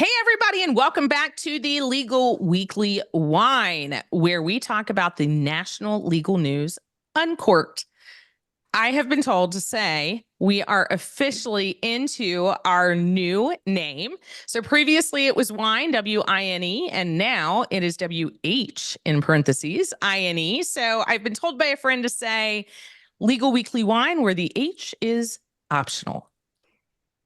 Hey, everybody, and welcome back to the Legal Weekly Wine, where we talk about the national legal news uncorked. I have been told to say we are officially into our new name. So previously it was wine, W-I-N-E, and now it is W-H in parentheses, I-N-E. So I've been told by a friend to say Legal Weekly Wine, where the H is optional.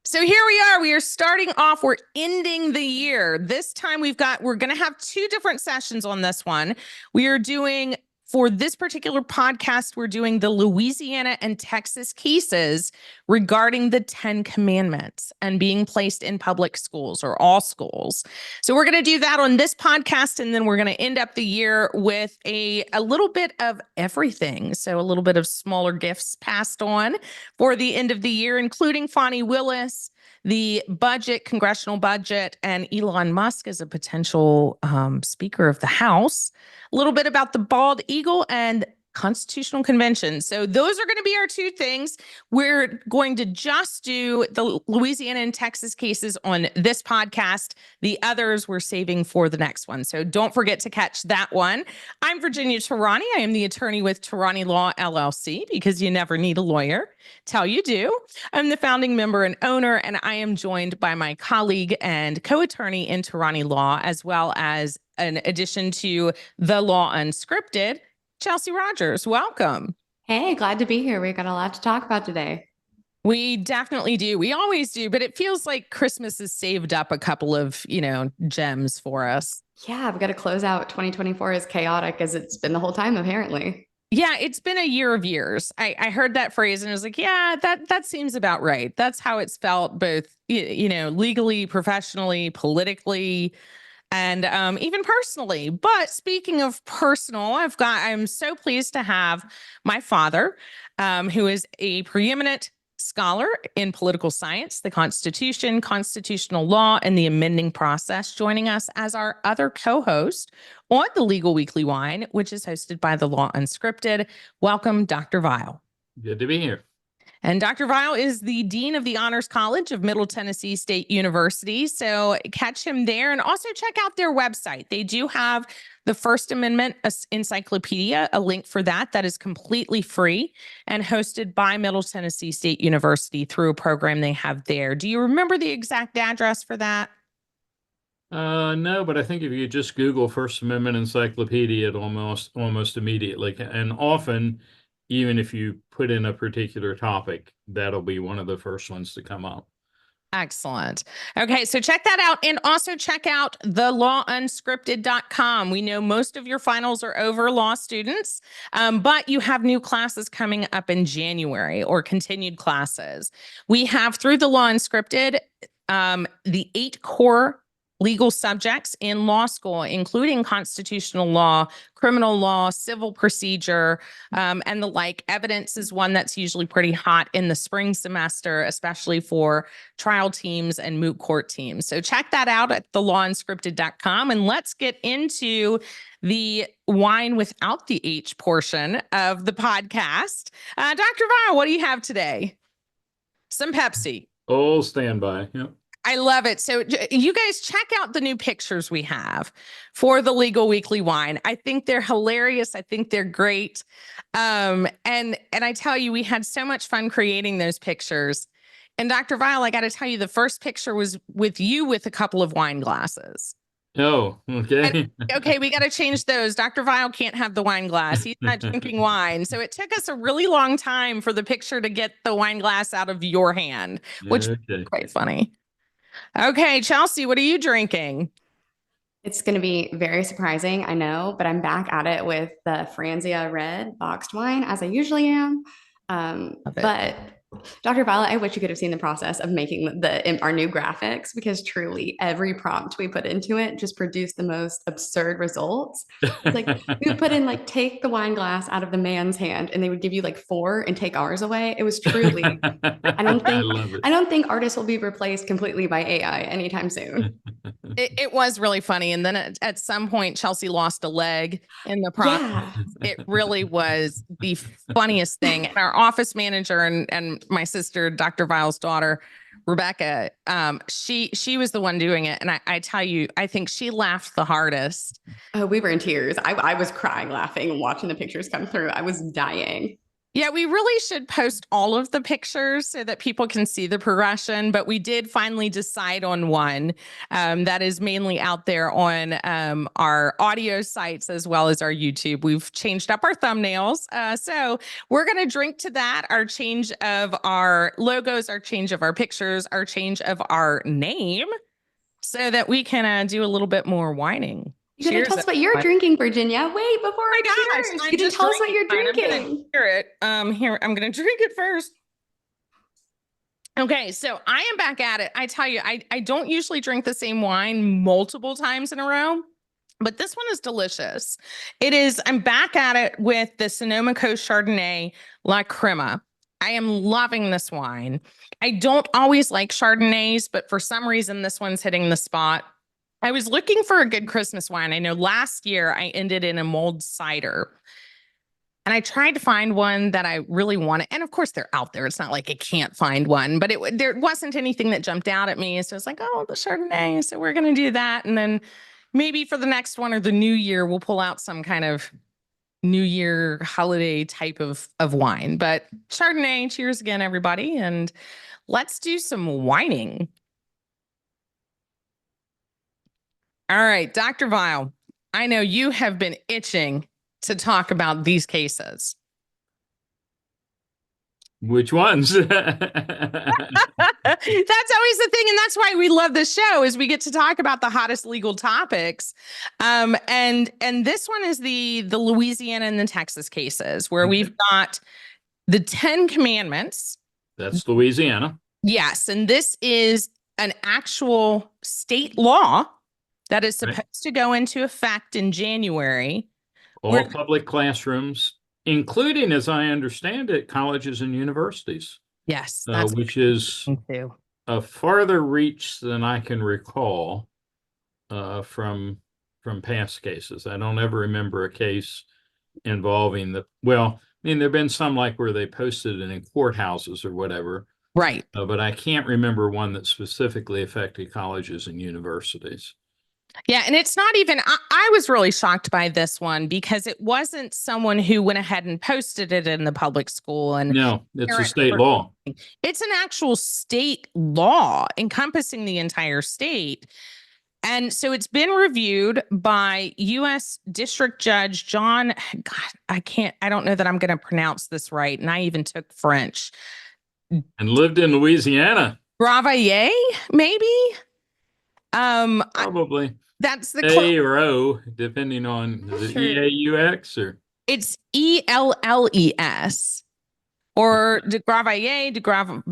So here we are. We are starting off. We're ending the year. This time we're going to have two different sessions on this one. We are doing, for this particular podcast, we're doing the Louisiana and Texas cases regarding the 10 Commandments and being placed in public schools or all schools. So we're going to do that on this podcast, and then we're going to end up the year with a little bit of everything. So a little bit of smaller gifts passed on for the end of the year, including Fonnie Willis, the budget, congressional budget, and Elon Musk as a potential Speaker of the House. A little bit about the bald eagle and Constitutional Convention. So those are going to be our two things. We're going to just do the Louisiana and Texas cases on this podcast. The others we're saving for the next one. So don't forget to catch that one. I'm Virginia Tehrani. I am the attorney with Tehrani Law, LLC, because you never need a lawyer till you do. I'm the founding member and owner, and I am joined by my colleague and co-attorney in Tehrani Law, as well as an addition to the Law Unscripted, Chelsey Rogers. Welcome. Hey, glad to be here. We got a lot to talk about today. We definitely do. We always do, but it feels like Christmas has saved up a couple of, gems for us. Yeah, we've got to close out 2024 as chaotic as it's been the whole time, apparently. Yeah, it's been a year of years. I heard that phrase and I was like, yeah, that seems about right. That's how it's felt, both, legally, professionally, politically, and even personally. But speaking of personal, I'm so pleased to have my father, who is a preeminent scholar in political science, the Constitution, constitutional law, and the amending process, joining us as our other co-host on the Legal Weekly Wine, which is hosted by the Law Unscripted. Welcome, Dr. Vial. Good to be here. And Dr. Vial is the Dean of the Honors College of Middle Tennessee State University. So catch him there, and also check out their website. They do have the First Amendment Encyclopedia, a link for that is completely free and hosted by Middle Tennessee State University through a program they have there. Do you remember the exact address for that? No, but I think if you just Google First Amendment Encyclopedia, it almost immediately, and often, even if you put in a particular topic, that'll be one of the first ones to come up. Excellent. Okay, so check that out, and also check out thelawunscripted.com. We know most of your finals are over, law students, but you have new classes coming up in January, or continued classes. We have, through the Law Unscripted, the 8 core legal subjects in law school, including constitutional law, criminal law, civil procedure, and the like. Evidence is one that's usually pretty hot in the spring semester, especially for trial teams and moot court teams. So check that out at thelawunscripted.com, and let's get into the wine without the H portion of the podcast. Dr. Vial, what do you have today? Some Pepsi. Oh, standby. Yep. I love it. So you guys check out the new pictures we have for the Legal Weekly Wine. I think they're hilarious. I think they're great. And I tell you, we had so much fun creating those pictures. And Dr. Vial, I got to tell you, the first picture was with you with a couple of wine glasses. Oh, okay. Okay, we got to change those. Dr. Vial can't have the wine glass. He's not drinking wine. So it took us a really long time for the picture to get the wine glass out of your hand, which was quite funny. Okay, Chelsey, what are you drinking? It's going to be very surprising, I know, but I'm back at it with the Franzia Red boxed wine, as I usually am. But Dr. Violet, I wish you could have seen the process of making our new graphics, because truly every prompt we put into it just produced the most absurd results. It's like we would put in take the wine glass out of the man's hand, and they would give you 4 and take ours away. It was truly, I don't think artists will be replaced completely by AI anytime soon. It was really funny. And then at some point, Chelsey lost a leg in the process. Yeah. It really was the funniest thing. And our office manager and my sister, Dr. Vial's daughter, Rebecca, she was the one doing it. And I tell you, I think she laughed the hardest. Oh, we were in tears. I was crying, laughing, and watching the pictures come through. I was dying. Yeah, we really should post all of the pictures so that people can see the progression. But we did finally decide on one that is mainly out there on our audio sites as well as our YouTube. We've changed up our thumbnails. So we're going to drink to that, our change of our logos, our change of our pictures, our change of our name, so that we can do a little bit more whining. You gotta tell us what you're drinking, Virginia. Wait, before Oh my gosh, cheers, you didn't tell us what you're drinking. Hear it. Here, I'm gonna drink it first. Okay, so I am back at it. I tell you, I don't usually drink the same wine multiple times in a row, but this one is delicious. I'm back at it with the Sonoma Coast Chardonnay La Crema. I am loving this wine. I don't always like Chardonnays, but for some reason, this one's hitting the spot. I was looking for a good Christmas wine. I know last year I ended in a mulled cider. And I tried to find one that I really wanted. And of course, they're out there. It's not like I can't find one, but there wasn't anything that jumped out at me. So it's like, oh, the Chardonnay. So we're going to do that. And then maybe for the next one or the new year, we'll pull out some kind of New Year holiday type of wine. But Chardonnay, cheers again, everybody. And let's do some whining. All right, Dr. Vile, I know you have been itching to talk about these cases. Which ones? That's always the thing, and that's why we love this show, is we get to talk about the hottest legal topics. And this one is the Louisiana and the Texas cases, where we've got the 10 Commandments. That's Louisiana. Yes, and this is an actual state law that is supposed to go into effect in January. All public classrooms, including, as I understand it, colleges and universities. Yes. Which is a farther reach than I can recall from past cases. I don't ever remember a case involving there have been some like where they posted it in courthouses or whatever. Right. But I can't remember one that specifically affected colleges and universities. Yeah, and it's not even, I was really shocked by this one because it wasn't someone who went ahead and posted it in the public school. And no, it's a state law. It's an actual state law encompassing the entire state. And so it's been reviewed by U.S. District Judge John, I don't know that I'm going to pronounce this right. And I even took French. And lived in Louisiana. Gravaillé, maybe? Probably. That's the A or O, depending on the E-A-U-X or. It's E-L-L-E-S or de Gravaillé, de Gravel,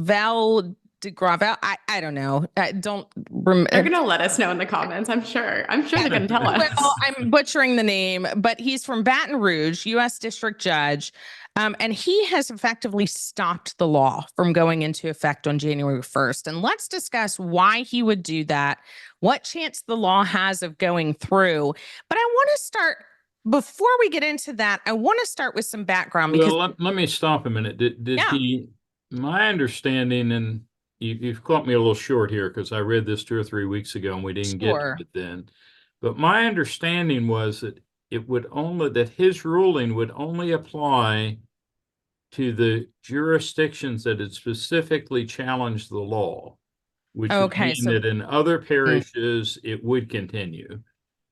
de Gravel. I don't know. Don't remember. They're gonna let us know in the comments. I'm sure they're gonna tell us. Well, I'm butchering the name, but he's from Baton Rouge, U.S. District Judge. And he has effectively stopped the law from going into effect on January 1st. And let's discuss why he would do that, what chance the law has of going through. But I want to start, before we get into that, I want to start with some background. Because let me stop a minute. Did he, my understanding, and you've caught me a little short here because I read this 2 or 3 weeks ago and we didn't get to it then. But my understanding was that his ruling would only apply to the jurisdictions that had specifically challenged the law, which would mean that in other parishes it would continue.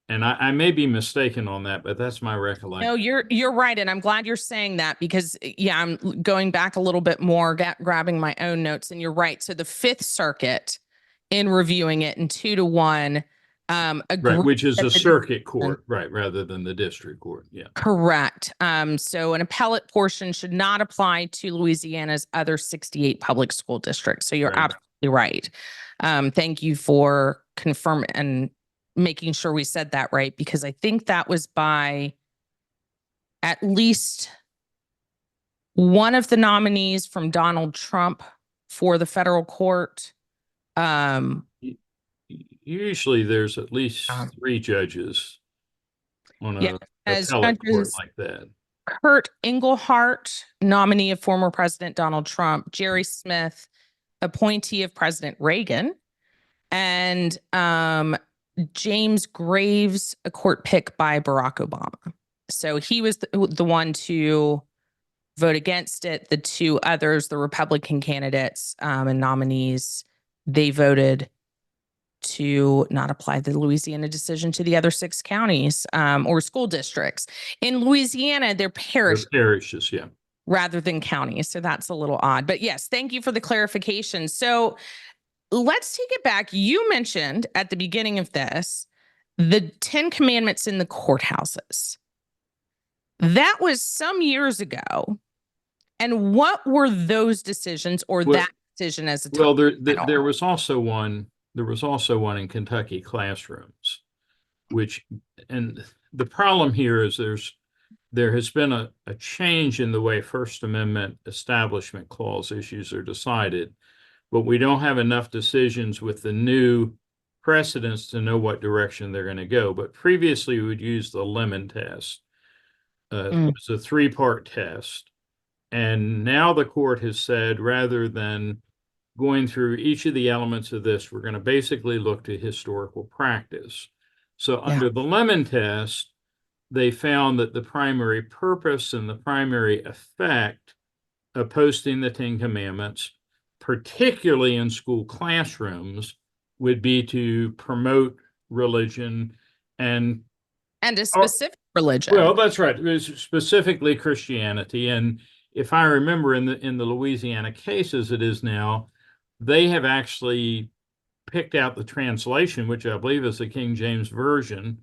And I may be mistaken on that, but that's my recollection. No, you're right, and I'm glad you're saying that because I'm going back a little bit more, grabbing my own notes, and you're right. So the Fifth Circuit, in reviewing it in 2-1. Right, which is a circuit court, right, rather than the district court. Yeah, correct. So an appellate portion should not apply to Louisiana's other 68 public school districts. So you're absolutely right. Thank you for confirming and making sure we said that right, because I think that was by at least one of the nominees from Donald Trump for the federal court. Usually there's at least 3 judges on a appellate court like that. Kurt Engelhardt, nominee of former President Donald Trump, Jerry Smith, appointee of President Reagan, and James Graves, a court pick by Barack Obama. So he was the one to vote against it. The two others, the Republican candidates and nominees, they voted to not apply the Louisiana decision to the other 6 counties or school districts. In Louisiana, they're parishes, yeah, rather than counties. So that's a little odd. But yes, thank you for the clarification. So let's take it back. You mentioned at the beginning of this the 10 commandments in the courthouses. That was some years ago. And what were those decisions, or that decision as a top? Well, there was also one. There was also one in Kentucky classrooms, and the problem here is there has been a change in the way First Amendment Establishment Clause issues are decided, but we don't have enough decisions with the new precedents to know what direction they're going to go. But previously, we would use the Lemon test. It was a 3-part test. And now the court has said, rather than going through each of the elements of this, we're going to basically look to historical practice. So under the Lemon test, they found that the primary purpose and the primary effect of posting the 10 commandments, particularly in school classrooms, would be to promote religion and a specific religion. Well, that's right. It was specifically Christianity. And if I remember in the Louisiana case as it is now, they have actually picked out the translation, which I believe is the King James Version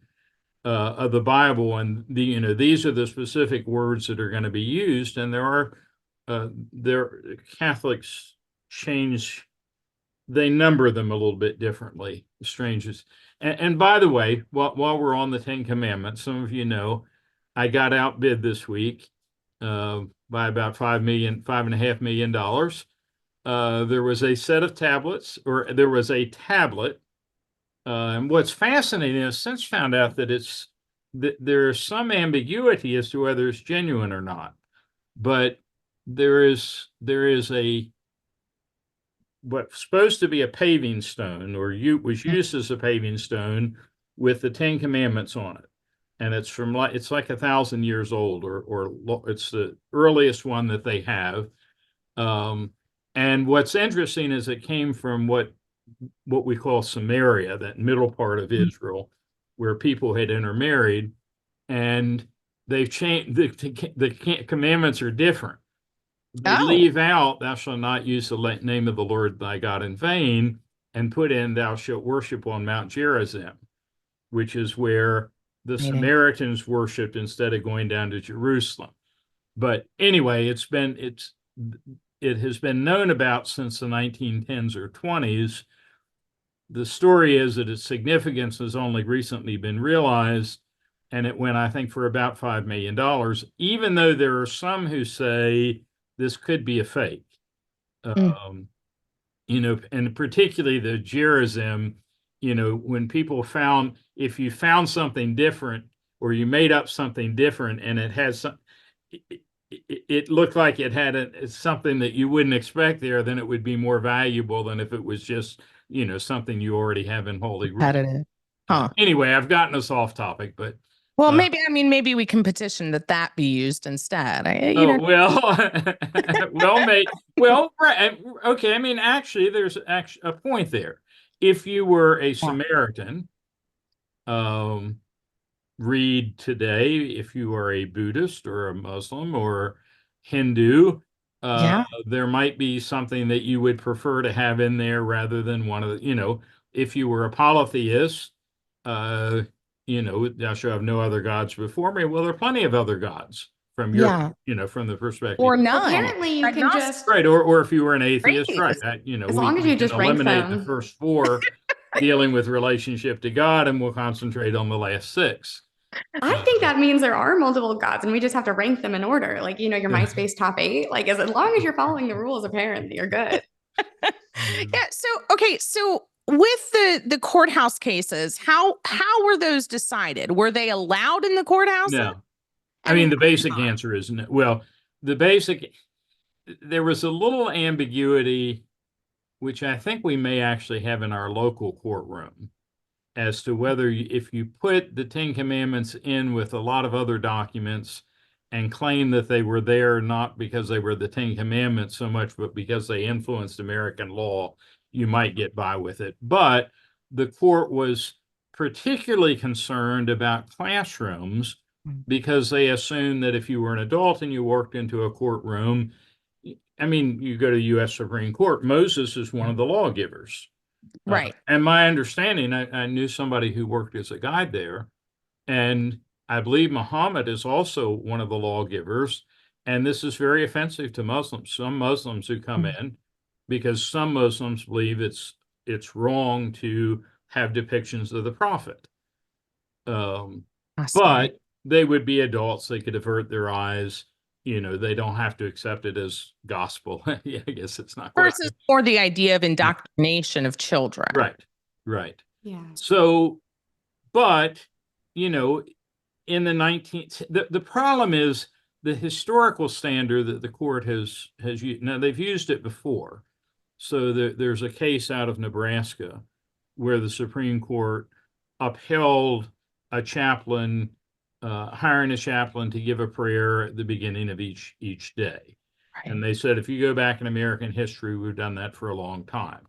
of the Bible, and these are the specific words that are going to be used. And Catholics change, they number them a little bit differently. Strangers. And by the way, while we're on the 10 Commandments, some of you know, I got outbid this week by about $5.5 million. There was a set of tablets, or there was a tablet. And what's fascinating is since found out that there's some ambiguity as to whether it's genuine or not. But there is what's supposed to be a paving stone, or was used as a paving stone with the 10 Commandments on it. And it's like 1,000 years old, or it's the earliest one that they have. And what's interesting is it came from what we call Samaria, that middle part of Israel, where people had intermarried, and they've changed. The commandments are different. They leave out, "Thou shalt not use the name of the Lord thy God in vain," and put in, "Thou shalt worship on Mount Gerizim," which is where the Samaritans worshipped instead of going down to Jerusalem. But anyway, it has been known about since the 1910s or 20s. The story is that its significance has only recently been realized, and it went, I think, for about $5 million, even though there are some who say this could be a fake. And particularly the Gerizim, when people if you found something different, or you made up something different, and it has it looked like it had something that you wouldn't expect there, then it would be more valuable than if it was just, something you already have in Holy Writ. Anyway, I've gotten us off topic, but. Well, maybe we can petition that be used instead. Okay. I mean, actually, there's a point there. If you were a Samaritan, read today, if you are a Buddhist or a Muslim or Hindu, there might be something that you would prefer to have in there rather than one of the, if you were a polytheist, thou shalt have no other gods before me. Well, there are plenty of other gods from your, from the perspective. Or none. Apparently you can just. Right. Or if you were an atheist, right. As long as you just eliminate the first 4 dealing with relationship to God, and we'll concentrate on the last 6. I think that means there are multiple gods, and we just have to rank them in order. Like, your MySpace top 8, like as long as you're following the rules, apparently you're good. So with the courthouse cases, how were those decided? Were they allowed in the courthouse? No. I mean, the basic answer is no. Well, there was a little ambiguity which I think we may actually have in our local courtroom, as to whether if you put the Ten Commandments in with a lot of other documents and claim that they were there not because they were the Ten Commandments so much, but because they influenced American law, you might get by with it. But the court was particularly concerned about classrooms because they assumed that if you were an adult and you walked into a courtroom, I mean, you go to the U.S. Supreme Court, Moses is one of the lawgivers. Right. And my understanding, I knew somebody who worked as a guide there, and I believe Muhammad is also one of the lawgivers. And this is very offensive to Muslims. Some Muslims who come in, because some Muslims believe it's wrong to have depictions of the prophet. But they would be adults. They could avert their eyes. You know, they don't have to accept it as gospel. Yeah, I guess it's not. First is more the idea of indoctrination of children. Right. Yeah. So, but, you know, in the 19th, the problem is the historical standard that the court has used. Now, they've used it before. So there's a case out of Nebraska where the Supreme Court upheld a chaplain, hiring a chaplain to give a prayer at the beginning of each day. Right. And they said, if you go back in American history, we've done that for a long time.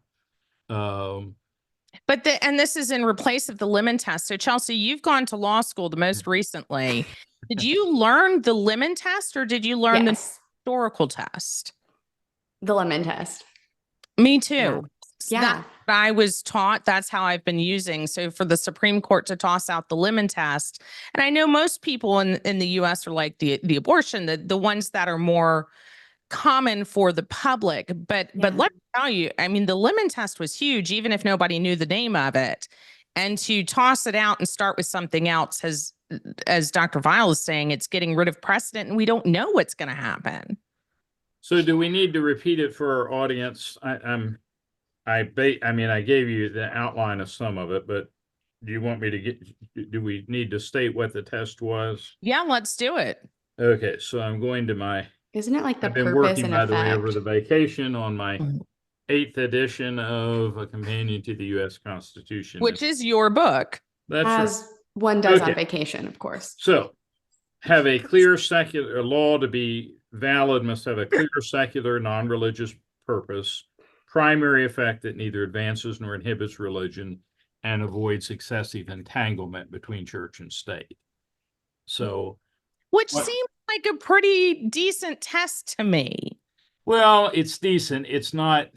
But this is in replace of the Lemon test. So Chelsey, you've gone to law school the most recently. Did you learn the Lemon test or did you learn the historical test? The Lemon test. Me too. Yeah. I was taught, that's how I've been using. So for the Supreme Court to toss out the Lemon test, and I know most people in the US are like the abortion, the ones that are more common for the public. But let me tell you, I mean, the Lemon test was huge, even if nobody knew the name of it. And to toss it out and start with something else as Dr. Vial is saying, it's getting rid of precedent and we don't know what's going to happen. So do we need to repeat it for our audience? I mean, I gave you the outline of some of it, but do you want me to do we need to state what the test was? Yeah, let's do it. Okay, so I'm going to Isn't it like the I've been purpose working, and by the way, effect? over the vacation on my 8th edition of A Companion to the U.S. Constitution. Which is your book. That's as right. One does on vacation, of course. So, have a clear secular law to be valid must have a clear secular, non-religious purpose, primary effect that neither advances nor inhibits religion, and avoids excessive entanglement between church and state. So, which seems like a pretty decent test to me. Well, it's decent. It's not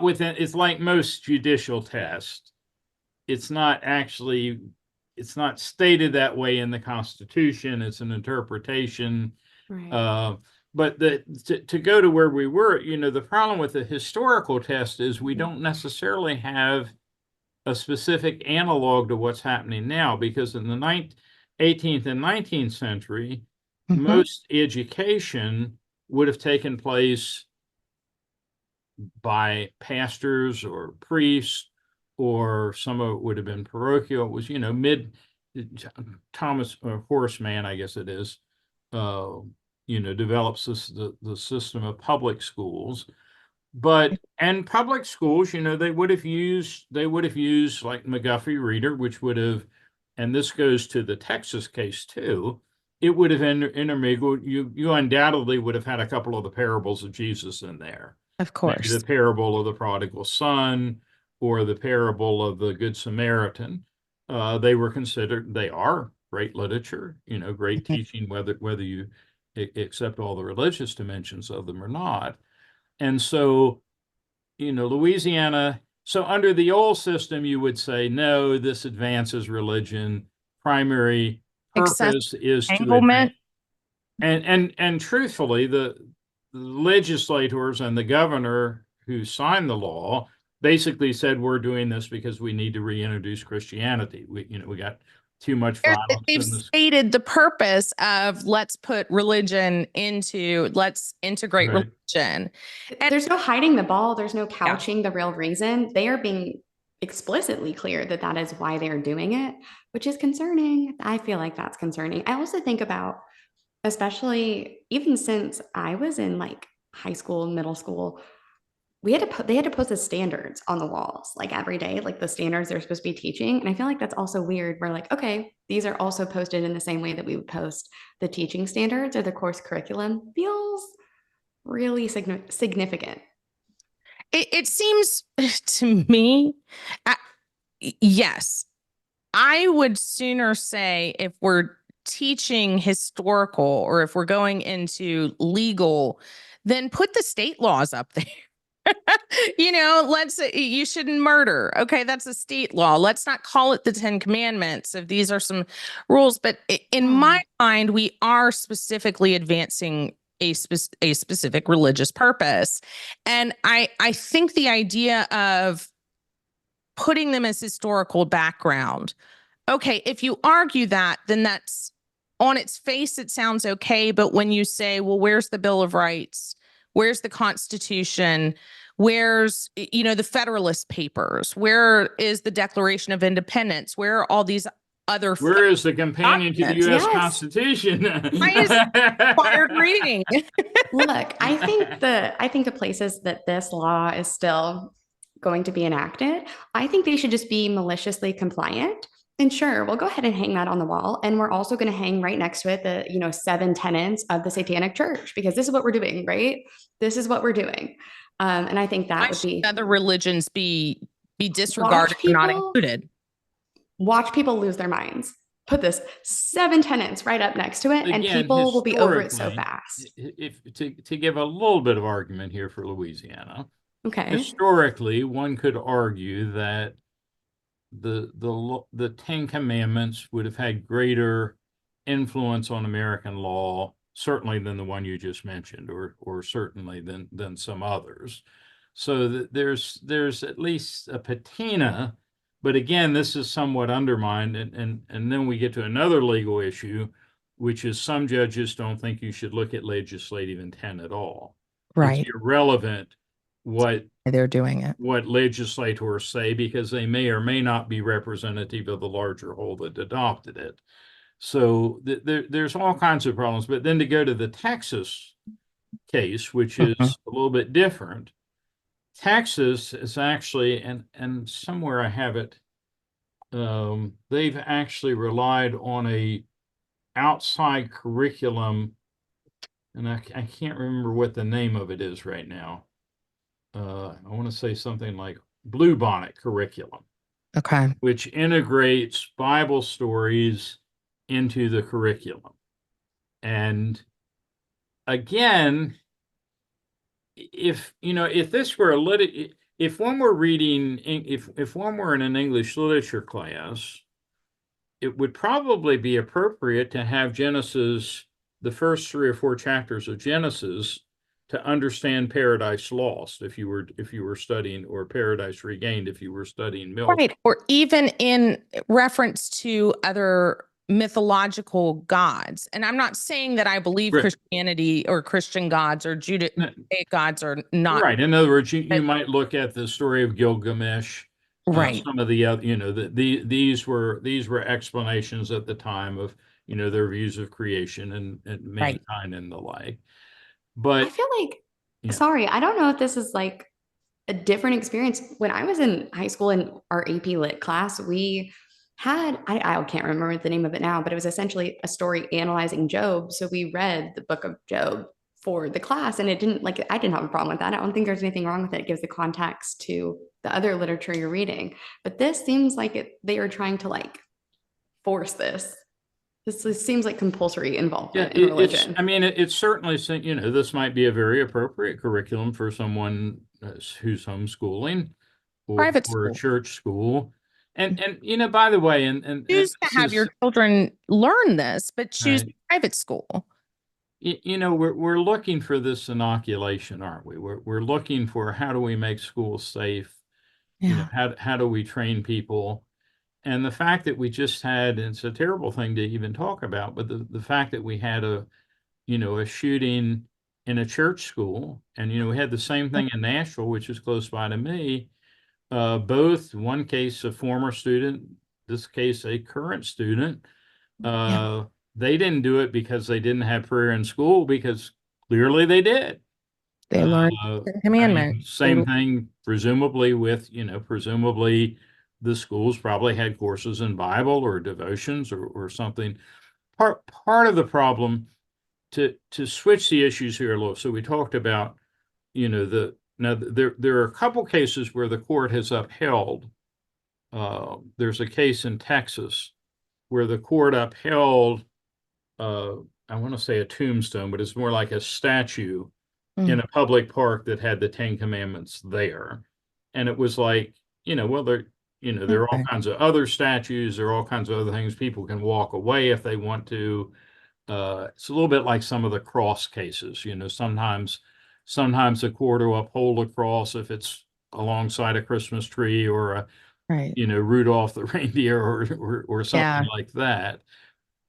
within, it's like most judicial tests. It's not stated that way in the Constitution. It's an interpretation. Right. But to go to where we were, you know, the problem with the historical test is we don't necessarily have a specific analog to what's happening now, because in the 18th and 19th century, most education would have taken place by pastors or priests, or some of it would have been parochial. It was, you know, Thomas Horace Mann, I guess it is, you know, develops the system of public schools. And public schools, you know, they would have used like McGuffey Reader, which would have, and this goes to the Texas case too, it would have intermingled. You undoubtedly would have had a couple of the parables of Jesus in there. Of course. Maybe the parable of the prodigal son or the parable of the Good Samaritan. They are great literature, you know, great teaching, whether you accept all the religious dimensions of them or not. And so, you know, Louisiana, so under the old system, you would say, no, this advances religion. Primary purpose is to advance. And truthfully, the legislators and the governor who signed the law basically said, we're doing this because we need to reintroduce Christianity. We got too much violence. They've stated the purpose of let's integrate religion. And there's no hiding the ball. There's no couching the real reason. They are being explicitly clear that is why they're doing it, which is concerning. I feel like that's concerning. I also think about, especially even since I was in like high school, middle school, they had to post the standards on the walls like every day, like the standards they're supposed to be teaching. And I feel like that's also weird. We're like, okay, these are also posted in the same way that we would post the teaching standards or the course curriculum. Feels really significant. It seems to me, uh, yes, I would sooner say if we're teaching historical or if we're going into legal, then put the state laws up there. Let's say you shouldn't murder. Okay, that's a state law. Let's not call it the 10 Commandments if these are some rules. But in my mind, we are specifically advancing a specific religious purpose. And I think the idea of putting them as historical background, okay, if you argue that, then that's on its face, it sounds okay. But when you say, well, where's the Bill of Rights? Where's the Constitution? Where's, the Federalist Papers? Where is the Declaration of Independence? Where are all these other Where is the companion to the U.S. Yes. Constitution? Why is required reading? Look, I think the places that this law is still going to be enacted, I think they should just be maliciously compliant. And sure, we'll go ahead and hang that on the wall. And we're also going to hang right next to it the 7 tenets of the Satanic Church, because this is what we're doing, right? This is what we're doing. And I think that would be other religions be disregarded or not included. Watch people lose their minds. Put this 7 tenets right up next to it, and people will be over it so fast. If to give a little bit of argument here for Louisiana, okay, historically, one could argue that the 10 Commandments would have had greater influence on American law, certainly than the one you just mentioned, or certainly than some others. So there's at least a patina. But again, this is somewhat undermined, and then we get to another legal issue, which is some judges don't think you should look at legislative intent at all. Right. It's irrelevant what they're doing it, what legislators say, because they may or may not be representative of the larger whole that adopted it. So there's all kinds of problems. But then to go to the Texas case, which is a little bit different. Texas is actually, and somewhere I have it, they've actually relied on a outside curriculum, and I can't remember what the name of it is right now. I want to say something like Bluebonnet curriculum. Okay. Which integrates Bible stories into the curriculum. And again, if this were if one were reading, if one were in an English literature class, it would probably be appropriate to have Genesis, the first 3 or 4 chapters of Genesis, to understand Paradise Lost if you were studying, or Paradise Regained if you were studying Milton. Right, or even in reference to other mythological gods. And I'm not saying that I believe Christianity or Christian gods or Judaic gods are not. Right. In other words, you might look at the story of Gilgamesh. Right. Some of the other, these were explanations at the time of, their views of creation and mankind and the like. But I feel like, sorry, I don't know if this is like a different experience. When I was in high school in our AP Lit class, we had, I can't remember the name of it now, but it was essentially a story analyzing Job. So we read the book of Job for the class, and I didn't have a problem with that. I don't think there's anything wrong with it. It gives the context to the other literature you're reading. But this seems like they are trying to force this. This seems like compulsory involvement in religion. It's certainly, this might be a very appropriate curriculum for someone who's homeschooling or private for school. A church school. And by the way, and choose to have your children learn this, but choose private school. We're looking for this inoculation, aren't we? We're looking for, how do we make schools safe? How do we train people? And the fact that we just had, and it's a terrible thing to even talk about, but the fact that we had a shooting in a church school, and we had the same thing in Nashville, which is close by to me. Both, one case a former student, this case a current student. They didn't do it because they didn't have prayer in school, because clearly they did. They learn the commandment. Same thing, presumably presumably the schools probably had courses in Bible or devotions or something. Part of the problem, to switch the issues here a little. So we talked about, there are a couple cases where the court has upheld. There's a case in Texas where the court upheld, I want to say a tombstone, but it's more like a statue in a public park that had the Ten Commandments there. And it was like, well, there are all kinds of other statues, there are all kinds of other things. People can walk away if they want to. It's a little bit like some of the cross cases. Sometimes the court will uphold a cross if it's alongside a Christmas tree or a Rudolph the reindeer or something like that.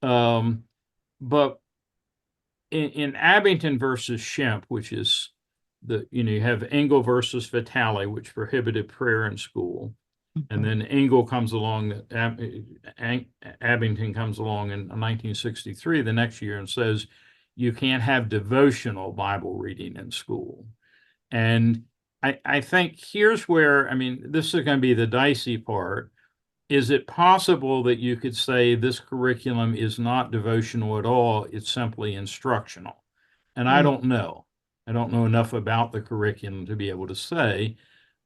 But in Abington versus Shemp, which is you have Engel versus Vitale, which prohibited prayer in school. And then Engel comes along, Abington comes along in 1963, the next year, and says, you can't have devotional Bible reading in school. And I think here's where, this is going to be the dicey part. Is it possible that you could say this curriculum is not devotional at all, it's simply instructional? And I don't know. I don't know enough about the curriculum to be able to say.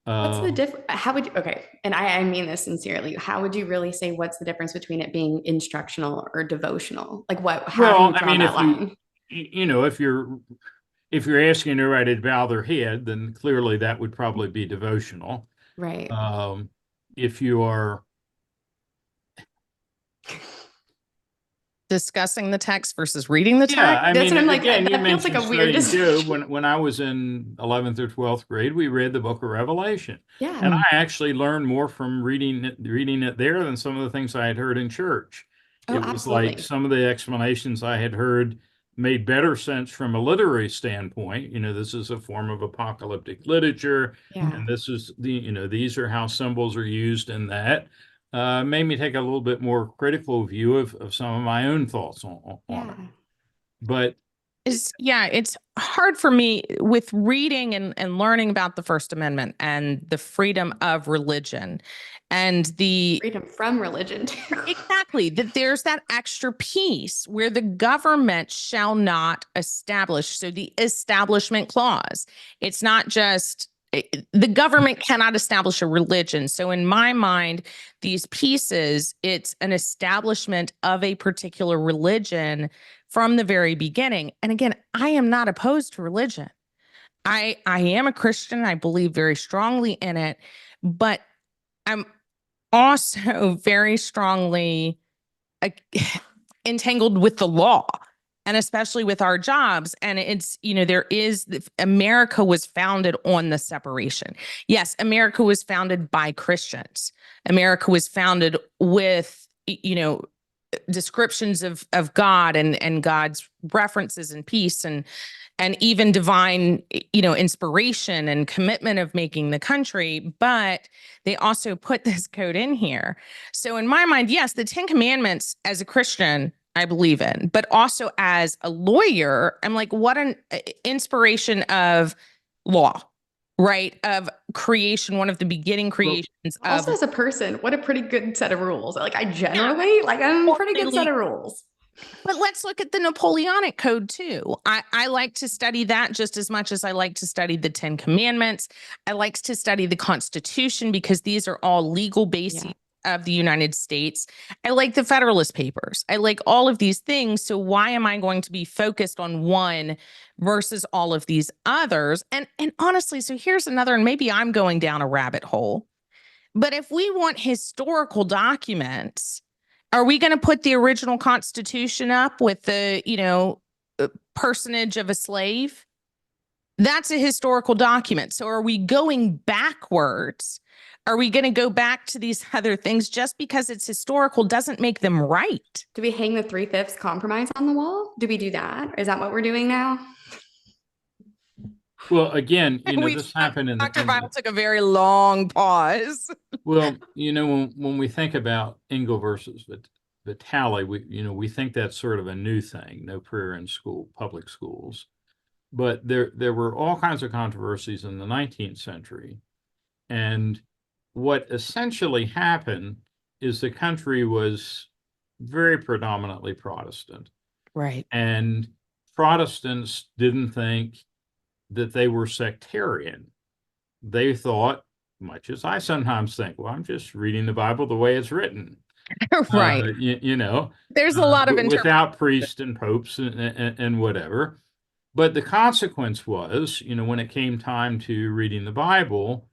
What's the difference? How would you, okay, and I mean this sincerely, how would you really say what's the difference between it being instructional or devotional? Like how do you draw that line? If you're asking everybody to bow their head, then clearly that would probably be devotional. Right. If you are discussing the text versus reading the text. That's what I'm like. Again, that feels like a weird decision. When I was in 11th or 12th grade, we read the book of Revelation. Yeah. And I actually learned more from reading it there than some of the things I had heard in church. Oh, it was absolutely. like some of the explanations I had heard made better sense from a literary standpoint. This is a form of apocalyptic literature. Yeah. And this is these are how symbols are used in that. Made me take a little bit more critical view of some of my own thoughts on it. But it's hard for me with reading and learning about the First Amendment and the freedom of religion and the freedom from religion. Exactly. That there's that extra piece where the government shall not establish. So the establishment clause, it's not just the government cannot establish a religion. So in my mind, these pieces, it's an establishment of a particular religion from the very beginning. And again, I am not opposed to religion. I am a Christian. I believe very strongly in it, but I'm also very strongly entangled with the law. And especially with our jobs. And it's, America was founded on the separation. Yes, America was founded by Christians. America was founded with, descriptions of God and God's references and peace and even divine, inspiration and commitment of making the country. But they also put this code in here. So in my mind, yes, the Ten Commandments as a Christian, I believe in, but also as a lawyer, I'm like, what an inspiration of law, right? Of creation, one of the beginning creations. Also, as a person, what a pretty good set of rules. Like I'm a pretty good set of rules. But let's look at the Napoleonic Code too. I like to study that just as much as I like to study the Ten Commandments. I like to study the Constitution because these are all legal bases of the United States. I like the Federalist Papers. I like all of these things. So why am I going to be focused on one versus all of these others? And honestly, so here's another, and maybe I'm going down a rabbit hole, but if we want historical documents, are we going to put the original Constitution up with the, personage of a slave? That's a historical document. So are we going backwards? Are we going to go back to these other things just because it's historical doesn't make them right? Do we hang the 3/5 compromise on the wall? Do we do that? Is that what we're doing now? Well, again, this happened in Dr. Vile took a very long pause. Well, when we think about Engel versus Vitale, we think that's sort of a new thing, no prayer in school, public schools. But there were all kinds of controversies in the 19th century. And what essentially happened is the country was very predominantly Protestant. Right. And Protestants didn't think that they were sectarian. They thought, much as I sometimes think, well, I'm just reading the Bible the way it's written. Right. There's a lot of without priests and popes and whatever. But the consequence was, when it came time to reading the Bible,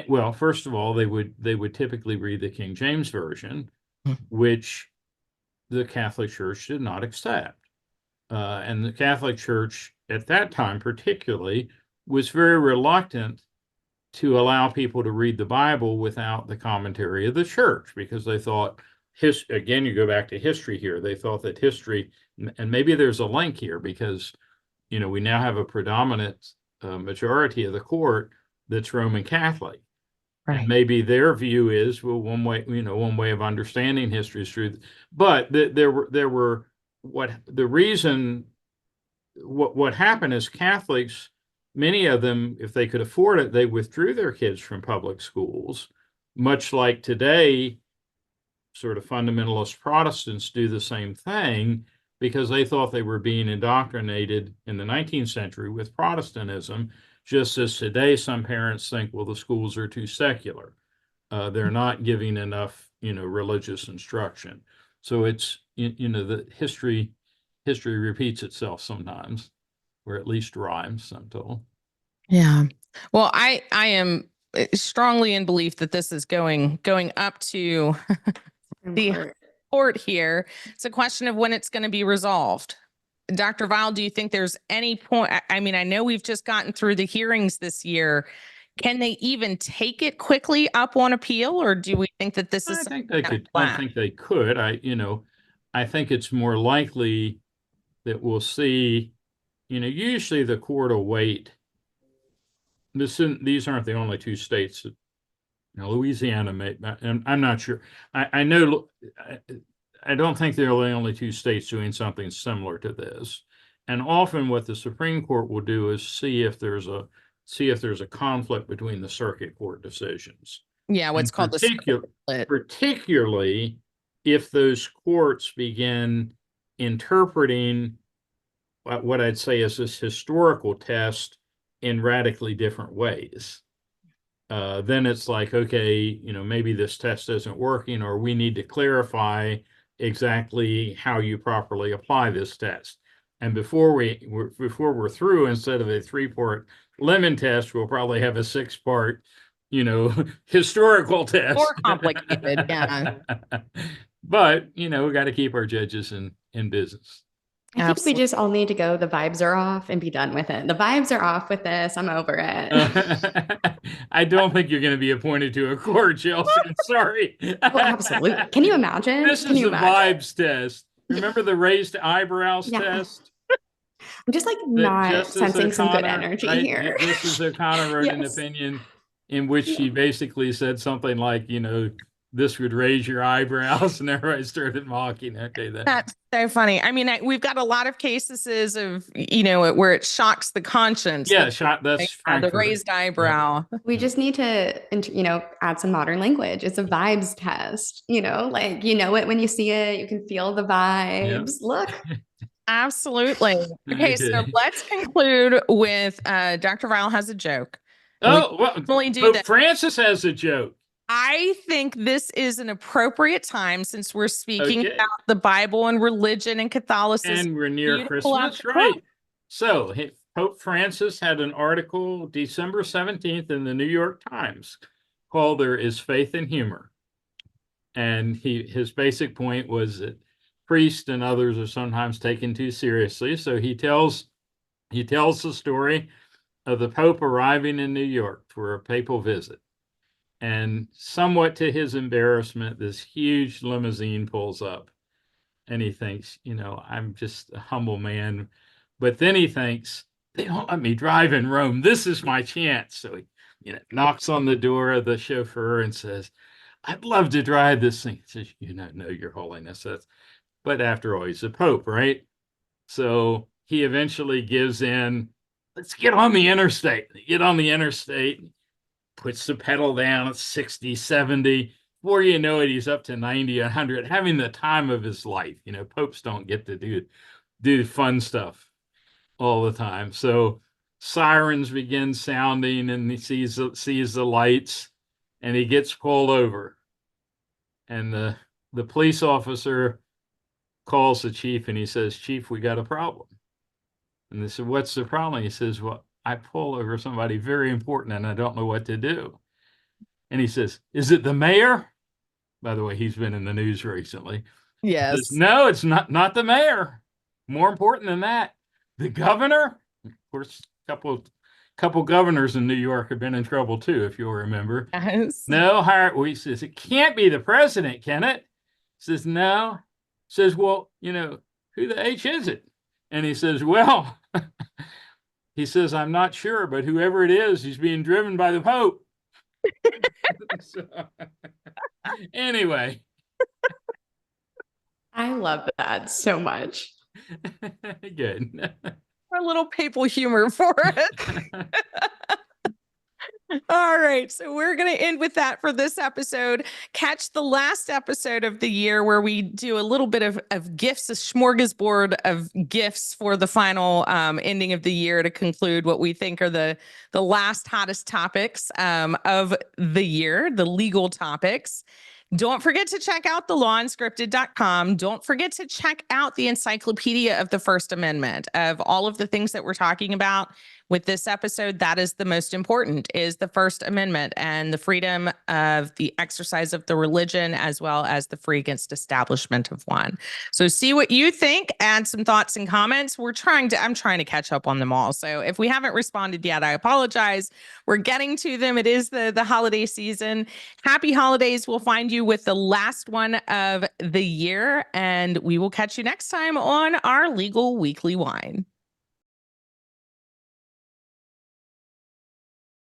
well, first of all, they would typically read the King James Version, which the Catholic Church did not accept. And the Catholic Church at that time particularly was very reluctant to allow people to read the Bible without the commentary of the church, because they thought, again, you go back to history here, they thought that history, and maybe there's a link here because, we now have a predominant majority of the court that's Roman Catholic. Right. And maybe their view is, well, one way of understanding history is through, but what happened is Catholics, many of them, if they could afford it, they withdrew their kids from public schools, much like today, sort of fundamentalist Protestants do the same thing, because they thought they were being indoctrinated in the 19th century with Protestantism, just as today some parents think, well, the schools are too secular. They're not giving enough, religious instruction. So it's, the history repeats itself sometimes, or at least rhymes, I'm told. Yeah. Well, I am strongly in belief that this is going up to the court here. It's a question of when it's going to be resolved. Dr. Weil, do you think there's any point? I mean, I know we've just gotten through the hearings this year. Can they even take it quickly up on appeal, or do we think that this is? I think they could. I think they could. I think it's more likely that we'll see. Usually the court will wait. These aren't the only two states that, Louisiana may, and I'm not sure. I know. I don't think they're the only two states doing something similar to this. And often what the Supreme Court will do is see if there's a conflict between the circuit court decisions. Yeah, what's called the split. Particularly if those courts begin interpreting what I'd say is this historical test in radically different ways. Then it's like, okay, maybe this test isn't working, or we need to clarify exactly how you properly apply this test. And before we're through, instead of a 3-part lemon test, we'll probably have a 6-part, historical test. More complicated, yeah. But we got to keep our judges in business. I think we just all need to go, the vibes are off, and be done with it. The vibes are off with this. I'm over it. I don't think you're going to be appointed to a court, Chelsey. I'm sorry. Well, absolutely. Can you imagine? This is the vibes test. Remember the raised eyebrows test? I'm just not sensing some good energy here. This is O'Connor wrote an opinion in which she basically said something like, this would raise your eyebrows, and everybody started mocking. Okay, that's so funny. I mean, we've got a lot of cases of where it shocks the conscience. Yeah, that's the raised eyebrow. Yeah. We just need to, add some modern language. It's a vibes test. It when you see it, you can feel the vibes. Yeah. Look. Absolutely. Okay, so let's conclude with Dr. Weil has a joke. Pope Francis has a joke. I think this is an appropriate time, since we're speaking about the Bible and religion and Catholicism. And we're near Christmas, right? So Pope Francis had an article December 17th in the New York Times called "There is Faith in Humor." And his basic point was that priests and others are sometimes taken too seriously. So he tells the story of the Pope arriving in New York for a papal visit. And somewhat to his embarrassment, this huge limousine pulls up, and he thinks, I'm just a humble man. But then he thinks, they don't let me drive in Rome. This is my chance. So he knocks on the door of the chauffeur and says, I'd love to drive this thing. He says, no, Your Holiness. But after all, he's a pope, right? So he eventually gives in. Let's get on the interstate. They get on the interstate, puts the pedal down at 60, 70. Before you know it, he's up to 90, 100, having the time of his life. You know, popes don't get to do fun stuff all the time. So sirens begin sounding, and he sees the lights, and he gets pulled over. And the police officer calls the chief, and he says, "Chief, we got a problem." And they said, "What's the problem?" He says, "Well, I pull over somebody very important, and I don't know what to do." And he says, "Is it the mayor?" By the way, he's been in the news recently. Yes. He says, "No, it's not the mayor. More important than that, the governor." Of course, couple governors in New York have been in trouble too, if you'll remember. Yes. No, he says, "It can't be the president, can it?" He says, "No." He says, "Well, who the H is it?" And he says, "Well," he says, "I'm not sure, but whoever it is, he's being driven by the Pope." So, anyway. I love that so much. Good. A little papal humor for it. All right. So we're going to end with that for this episode. Catch the last episode of the year where we do a little bit of gifts, a smorgasbord of gifts for the final ending of the year to conclude what we think are the last hottest topics of the year, the legal topics. Don't forget to check out thelawunscripted.com. Don't forget to check out the encyclopedia of the First Amendment. Of all of the things that we're talking about with this episode, that is the most important, is the First Amendment and the freedom of the exercise of the religion, as well as the free against establishment of one. So see what you think, add some thoughts and comments. I'm trying to catch up on them all. So if we haven't responded yet, I apologize. We're getting to them. It is the holiday season. Happy holidays. We'll find you with the last one of the year, and we will catch you next time on our Legal Weekly Wine.